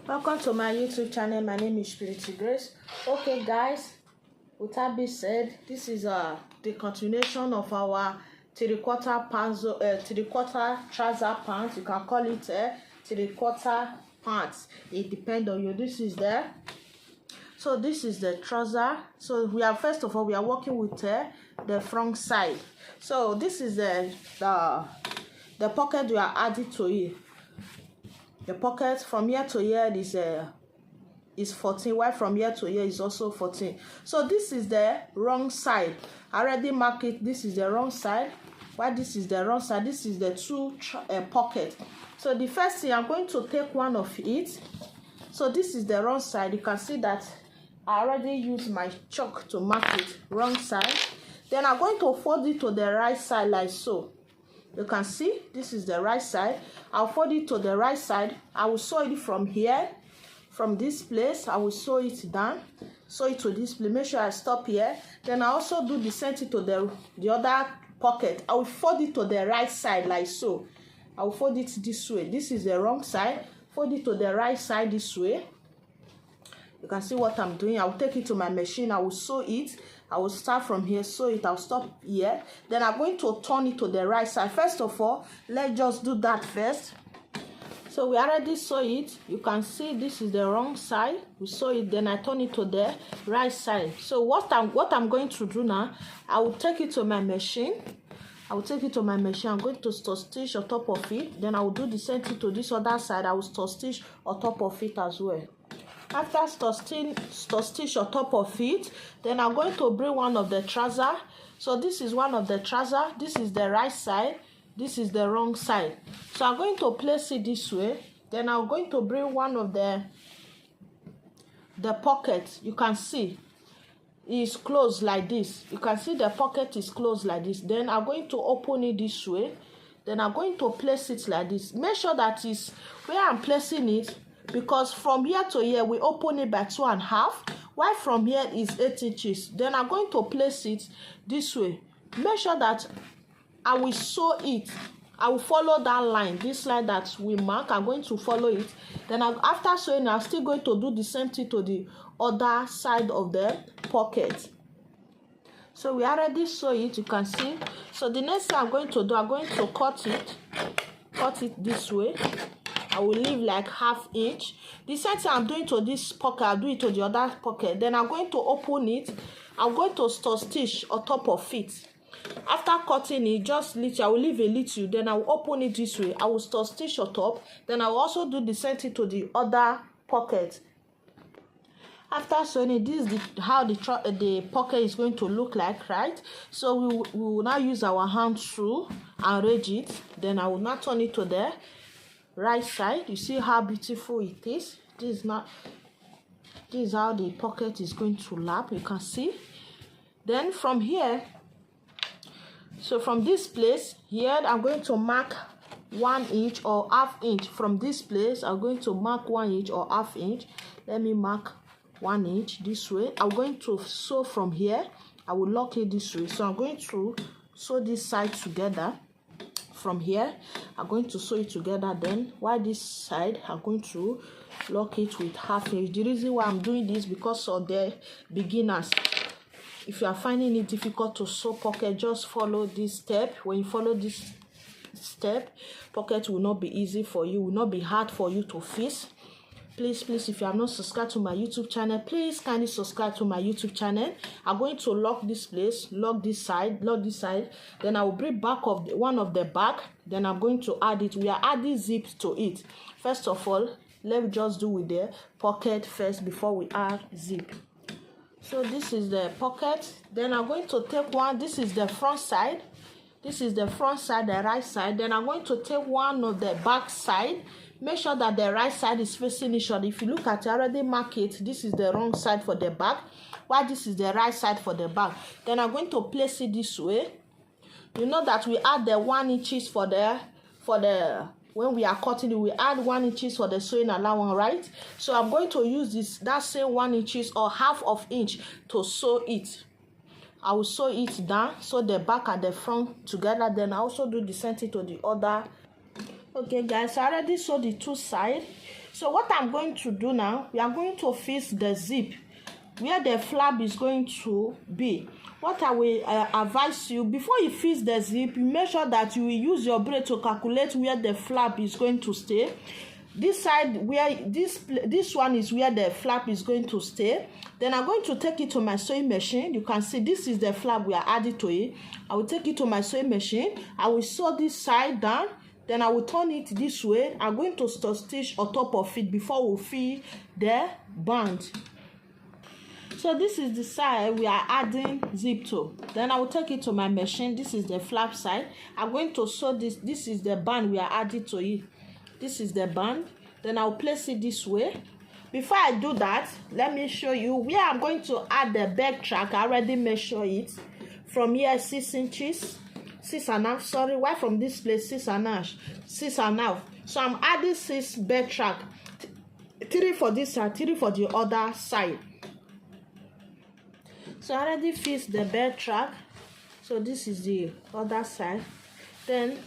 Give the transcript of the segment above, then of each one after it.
Welcome to my YouTube channel. My name is Spiritual Grace. Okay guys, with that being said, this is the continuation of our three-quarter pants, three-quarter trouser pants. You can call it three-quarter pants. It depends on you. This is the trouser. So we are, first of all, we are working with the front side. So this is the pocket we are adding to it. The pocket from here to here is 14, while from here to here is also 14. So this is the wrong side. I already marked it. This is the wrong side. While this is the wrong side, this is the two pocket. So the first thing, I'm going to take one of it. So this is the wrong side. You can see that I already used my chalk to mark it. Wrong side. Then I'm going to fold it to the right side like so. You can see this is the right side. I'll fold it to the right side. I will sew it from here, from this place. I will sew it down, sew it to this place. Make sure I stop here. Then I also do the same thing to the other pocket. I will fold it to the right side like so. I will fold it this way. This is the wrong side. Fold it to the right side this way. You can see what I'm doing. I will take it to my machine. I will sew it. I will start from here, sew it. I'll stop here. Then I'm going to turn it to the right side. First of all, let's just do that first. So we already sew it. You can see this is the wrong side. We sew it. Then I turn it to the right side. So what I'm going to do now, I will take it to my machine. I will take it to my machine. I'm going to stitch stitch on top of it. Then I will do the same thing to this other side. I will stitch stitch on top of it as well. After stitch on top of it, then I'm going to bring one of the trouser. So this is one of the trouser. This is the right side. This is the wrong side. So I'm going to place it this way. Then I'm going to bring one of the pockets. You can see it's closed like this. You can see the pocket is closed like this. Then I'm going to open it this way. Then I'm going to place it like this. Make sure that is where I'm placing it, because from here to here we open it by 2.5, while from here is 8 inches. Then I'm going to place it this way. Make sure that I will sew it. I will follow that line, this line that we mark. I'm going to follow it. Then after sewing, I'm still going to do the same thing to the other side of the pocket. So we already sew it, you can see. So the next thing I'm going to do, I'm going to cut it this way. I will leave like 1/2 inch. The same thing I'm doing to this pocket, I'll do it to the other pocket. Then I'm going to open it. I'm going to stitch on top of it. After cutting it, just little, I will leave a little. Then I will open it this way. I will stitch on top. Then I will also do the same thing to the other pocket. After sewing it, this is how the pocket is going to look like, right? So we will now use our hand to arrange it. Then I will now turn it to the right side. You see how beautiful it is. This is how the pocket is going to lap. You can see. Then from here, so from this place here, I'm going to mark 1 inch or 1/2 inch. From this place, I'm going to mark 1 inch or 1/2 inch. Let me mark 1 inch this way. I'm going to sew from here. I will lock it this way. So I'm going to sew this side together. From here, I'm going to sew it together. Then while this side, I'm going to lock it with 1/2 inch. The reason why I'm doing this, because of the beginners. If you are finding it difficult to sew pocket, just follow this step. When you follow this step, pocket will not be easy for you, will not be hard for you to fix. Please, if you have not subscribed to my YouTube channel, please kindly subscribe to my YouTube channel. I'm going to lock this place, lock this side. Then I will bring back of one of the back. Then I'm going to add it. We are adding zip to it. First of all, let's just do with the pocket first before we add zip. So this is the pocket. Then I'm going to take one. This is the front side. This is the front side, the right side. Then I'm going to take one of the back side. Make sure that the right side is facing each other. If you look at it, I already mark it. This is the wrong side for the back, while this is the right side for the back. Then I'm going to place it this way. You know that we add the 1 inches for the when we are cutting it, we add 1 inches for the sewing allowance, right? So I'm going to use that same 1 inches or 1/2 inch to sew it. I will sew it down, sew the back and the front together. Then I also do the same thing to the other Okay guys, I already sewed the two sides. So what I'm going to do now, we are going to fix the zip where the flap is going to be. What I will advise you, before you fix the zip, you make sure that you will use your braid to calculate where the flap is going to stay. This side where this one is where the flap is going to stay. Then I'm going to take it to my sewing machine. You can see this is the flap we are adding to it. I will take it to my sewing machine. I will sew this side down. Then I will turn it this way. I'm going to stitch on top of it before we fill the band. So this is the side we are adding zip to. Then I will take it to my machine. This is the flap side. I'm going to sew this. This is the band we are adding to it. This is the band. Then I'll place it this way. Before I do that, let me show you where I'm going to add the back track. I already measure it. From here, 6 inches. 6.5, sorry, why from this place 6.5, 6.5. So I'm adding 6 bed track, 3 for this side, 3 for the other side. So I already fixed the bed track. So this is the other side. Then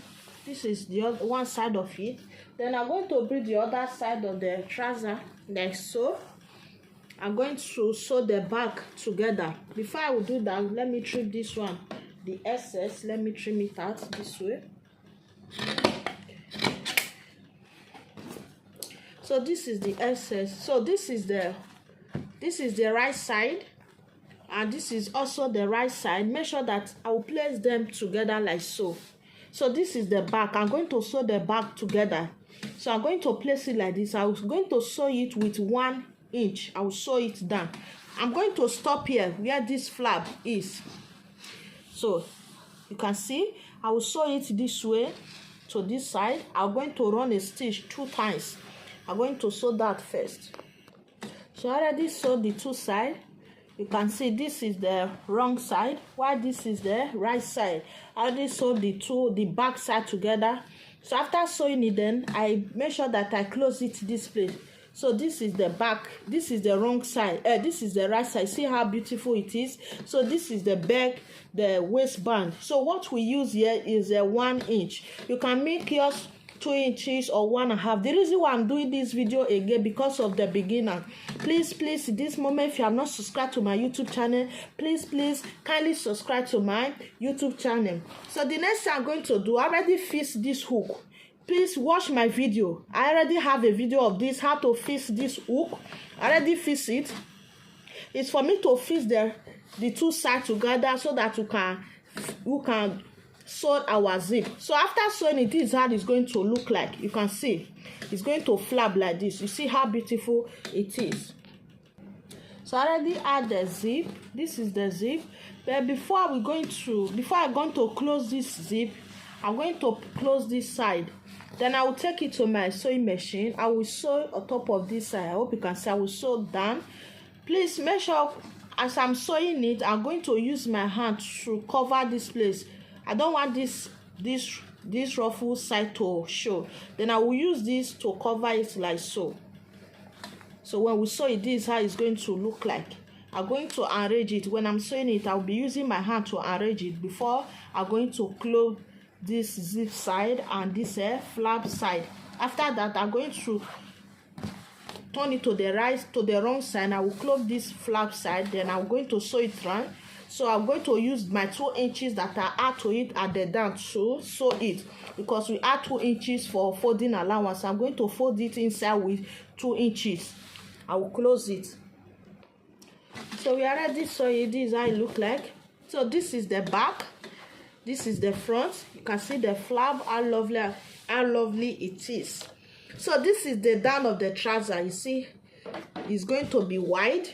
this is the other one side of it. Then I'm going to bring the other side of the trouser like so. I'm going to sew the back together. Before I will do that, let me trim this one. The excess, let me trim it out this way. So this is the excess. So this is the right side, and this is also the right side. Make sure that I will place them together like so. So this is the back. I'm going to sew the back together. So I'm going to place it like this. I'm going to sew it with 1 inch. I will sew it down. I'm going to stop here where this flap is. So you can see I will sew it this way to this side. I'm going to run a stitch 2 times. I'm going to sew that first. So I already sewed the 2 sides. You can see this is the wrong side while this is the right side. I already sewed the back side together. So after sewing it, then I make sure that I close it this place. So this is the back, this is the wrong side, this is the right side. See how beautiful it is. So this is the back, the waistband. So what we use here is a 1 inch. You can make yours 2 inches or 1.5. The reason why I'm doing this video again, because of the beginner. Please this moment, if you have not subscribed to my YouTube channel, please kindly subscribe to my YouTube channel. So the next thing I'm going to do, I already fixed this hook. Please watch my video. I already have a video of this, how to fix this hook. I already fix it. It's for me to fix the 2 sides together so that you can sew our zip. So after sewing it, this is how it's going to look like. You can see it's going to flap like this. You see how beautiful it is. So I already add the zip. This is the zip. But before I'm going to close this zip, I'm going to close this side. Then I will take it to my sewing machine. I will sew on top of this side. I hope you can see I will sew down. Please make sure as I'm sewing it, I'm going to use my hand to cover this place. I don't want this ruffle side to show. Then I will use this to cover it like so. So when we sew it, this is how it's going to look like. I'm going to arrange it. When I'm sewing it, I'll be using my hand to arrange it before I'm going to close this zip side and this flap side. After that, I'm going to turn it to the wrong side. I will close this flap side. Then I'm going to sew it round. So I'm going to use my 2 inches that I add to it at the down to sew it, because we add 2 inches for folding allowance. I'm going to fold it inside with 2 inches. I will close it. So we already saw it. This is how it look like. So this is the back. This is the front. You can see the flap, how lovely it is. So this is the down of the trouser. You see, it's going to be wide.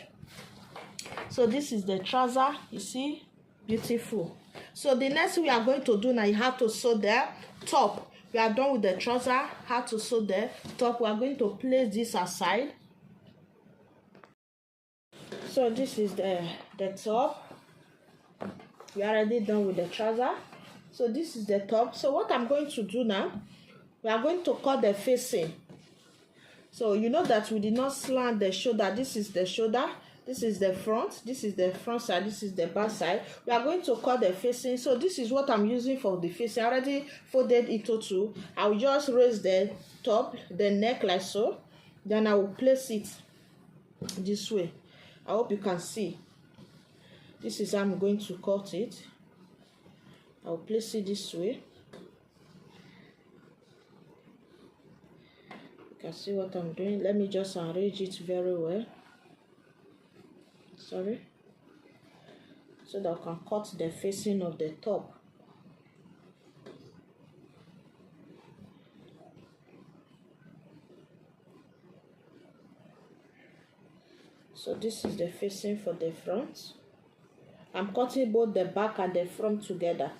So this is the trouser. You see, beautiful. So the next thing we are going to do now, you have to sew the top. We are done with the trouser. How to sew the top? We are going to place this aside. So this is the top. We are already done with the trouser. So this is the top. So what I'm going to do now, we are going to cut the facing. So you know that we did not slant the shoulder. This is the shoulder. This is the front, this is the front side, this is the back side. We are going to cut the facing. So this is what I'm using for the facing. I already folded into two. I will just raise the top, the neck like so. Then I will place it this way. I hope you can see. This is how I'm going to cut it. I will place it this way. You can see what I'm doing. Let me just arrange it very well. Sorry. So that I can cut the facing of the top. So this is the facing for the front. I'm cutting both the back and the front together.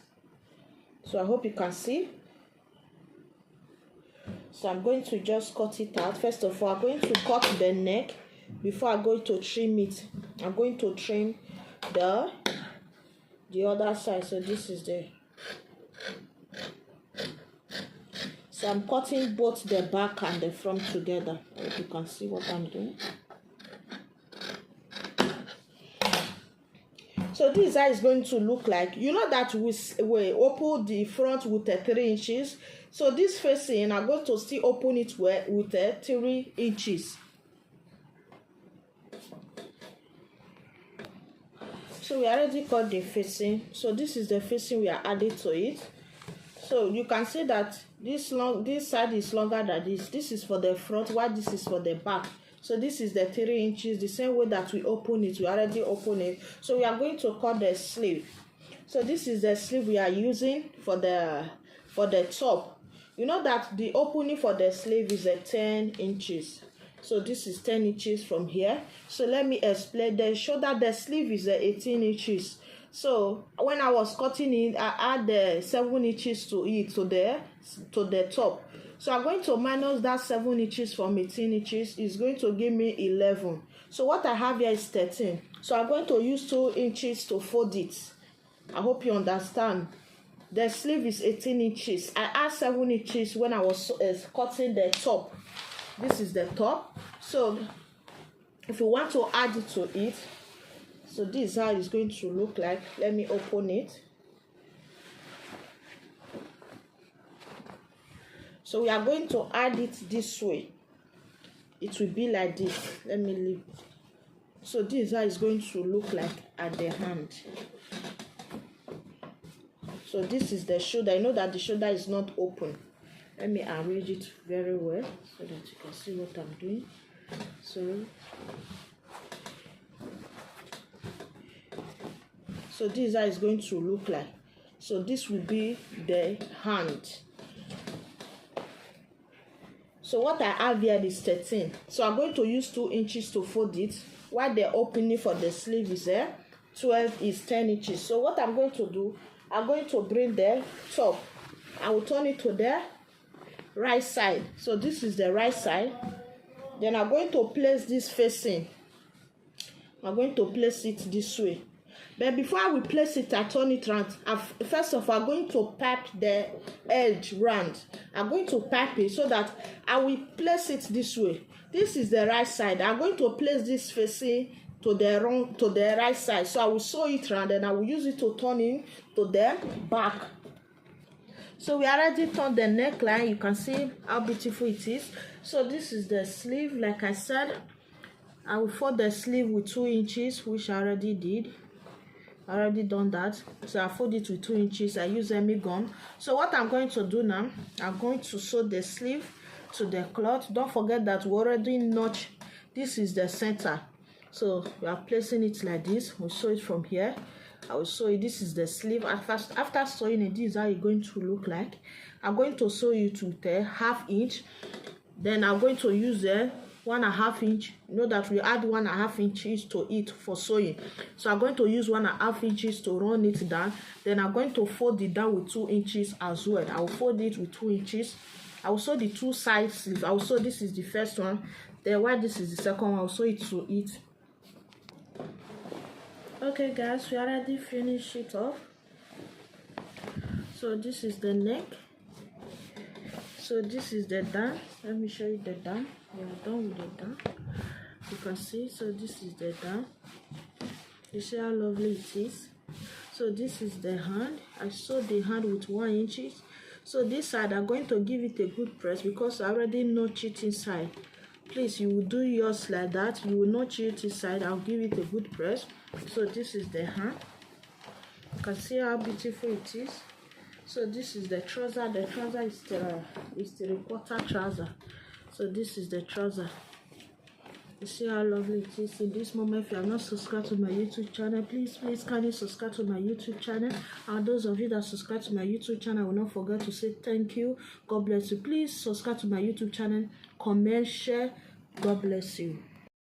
So I hope you can see. So I'm going to just cut it out. First of all, I'm going to cut the neck before I'm going to trim it. I'm going to trim the other side. So this is the. So I'm cutting both the back and the front together. I hope you can see what I'm doing. So this is how it's going to look like. You know that we open the front with a 3 inches. So this facing, I'm going to still open it with a 3 inches. So we already cut the facing. So this is the facing we are adding to it. So you can see that this side is longer than this. This is for the front, while this is for the back. So this is the 3 inches, the same way that we open it, we already open it. So we are going to cut the sleeve. So this is the sleeve we are using for the top. You know that the opening for the sleeve is a 10 inches. So this is 10 inches from here. So let me explain. The shoulder, the sleeve is 18 inches. So when I was cutting it, I add the 7 inches to it, to the top. So I'm going to minus that 7 inches from 18 inches. It's going to give me 11. So what I have here is 13. So I'm going to use 2 inches to fold it. I hope you understand. The sleeve is 18 inches. I add 7 inches when I was cutting the top. This is the top. So if you want to add it to it, so this is how it's going to look like. Let me open it. So we are going to add it this way. It will be like this. Let me leave. So this is how it's going to look like at the hand. So this is the shoulder. I know that the shoulder is not open. Let me arrange it very well so that you can see what I'm doing. So this is how it's going to look like. So this will be the hand. So what I have here is 13. So I'm going to use 2 inches to fold it. While the opening for the sleeve is 12 is 10 inches. So what I'm going to do, I'm going to bring the top. I will turn it to the right side. So this is the right side. Then I'm going to place this facing. I'm going to place it this way. But before I will place it, I turn it around. First of all, I'm going to pipe the edge round. I'm going to pipe it so that I will place it this way. This is the right side. I'm going to place this facing to the right side. So I will sew it round and I will use it to turn it to the back. So we already turned the neckline. You can see how beautiful it is. So this is the sleeve. Like I said, I will fold the sleeve with 2 inches, which I already did. I already done that. So I fold it with 2 inches. I use Hemi gun. So what I'm going to do now, I'm going to sew the sleeve to the cloth. Don't forget that we already notched. This is the center. So we are placing it like this. We'll sew it from here. I will sew it. This is the sleeve. After sewing it, this is how it's going to look like. I'm going to sew it with a 1/2 inch. Then I'm going to use the 1.5 inch. You know that we add 1.5 inches to it for sewing. So I'm going to use 1.5 inches to run it down. Then I'm going to fold it down with 2 inches as well. I will fold it with 2 inches. I will sew the 2 side sleeves. I will sew this is the first one. Then while this is the second one, I will sew it to it. Okay guys, we already finished it off. So this is the neck. So this is the down. Let me show you the down. We are done with the down. You can see. So this is the down. You see how lovely it is. So this is the hand. I sewed the hand with 1 inch. So this side I'm going to give it a good press because I already notch it inside. Please, you will do yours like that. You will notch it inside. I'll give it a good press. So this is the hand. You can see how beautiful it is. So this is the trouser. The trouser is the 3/4 trouser. So this is the trouser. You see how lovely it is. In this moment, if you are not subscribed to my YouTube channel, please kindly subscribe to my YouTube channel. And those of you that subscribe to my YouTube channel, I will not forget to say thank you. God bless you. Please subscribe to my YouTube channel, comment, share. God bless you.